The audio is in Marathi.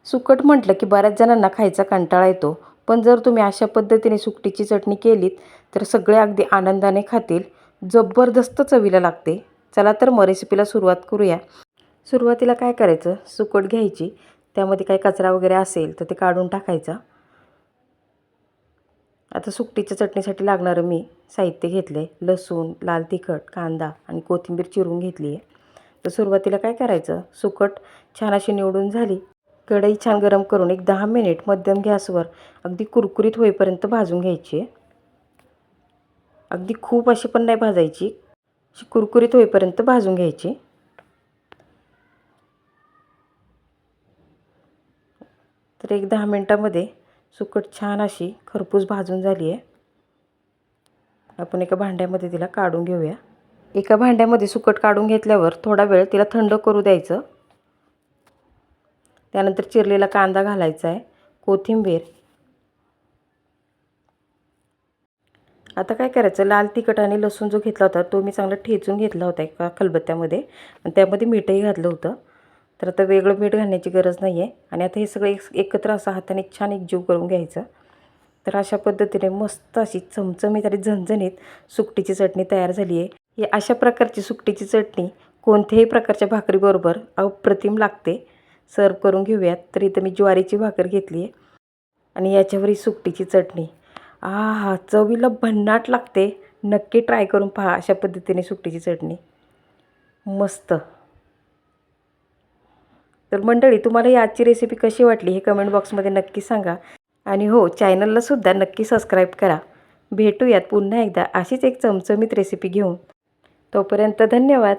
सुकट म्हटलं की बऱ्याच जणांना खायचा कंटाळा येतो, पण जर तुम्ही अशा पद्धतीने सुकटीची चटणी केलीत तर सगळे अगदी आनंदाने खातील. जबरदस्त चवीला लागते. चला तर मग रेसिपीला सुरुवात करूया. सुरुवातीला काय करायचं, सुकट घ्यायची, त्यामध्ये काही कचरा वगैरे असेल तर ते काढून टाकायचा. आता सुकटीच्या चटणीसाठी लागणारं मी साहित्य घेतलं आहे. लसूण, लाल तिखट, कांदा आणि कोथिंबीर चिरून घेतली आहे. तर सुरुवातीला काय करायचं, सुकट छान अशी निवडून झाली, कढई छान गरम करून एक 10 मिनिट मध्यम गॅसवर अगदी कुरकुरीत होईपर्यंत भाजून घ्यायची आहे. अगदी खूप अशी पण नाही भाजायची, अशी कुरकुरीत होईपर्यंत भाजून घ्यायची. तर एक 10 मिनटामध्ये सुकट छान अशी खरपूस भाजून झाली आहे. आपण एका भांड्यामध्ये तिला काढून घेऊया. एका भांड्यामध्ये सुकट काढून घेतल्यावर थोडा वेळ तिला थंड करू द्यायचं. त्यानंतर चिरलेला कांदा घालायचा आहे, कोथिंबीर. आता काय करायचं, लाल तिखट आणि लसूण जो घेतला होता तो मी चांगला ठेचून घेतला होता एका खलबत्त्यामध्ये, आणि त्यामध्ये मीठही घातलं होतं. तर आता वेगळं मीठ घालण्याची गरज नाही आहे. आणि आता हे सगळं एकत्र असं हाताने छान एकजीव करून घ्यायचं. तर अशा पद्धतीने मस्त अशी चमचमीत आणि झणझणीत सुकटीची चटणी तयार झाली आहे. ही अशा प्रकारची सुकटीची चटणी कोणत्याही प्रकारच्या भाकरीबरोबर अप्रतिम लागते. सर्व करून घेऊयात. तर इथं मी ज्वारीची भाकर घेतली आहे आणि याच्यावर ही सुकटीची चटणी. आहा, चवीला भन्नाट लागते. नक्की ट्राय करून पहा अशा पद्धतीने सुकटीची चटणी. मस्त. तर मंडळी, तुम्हाला ही आजची रेसिपी कशी वाटली हे कमेंट बॉक्समध्ये नक्की सांगा. आणि हो, चॅनललासुद्धा नक्की सबस्क्राईब करा. भेटूयात पुन्हा एकदा अशीच एक चमचमीत रेसिपी घेऊन. तोपर्यंत धन्यवाद.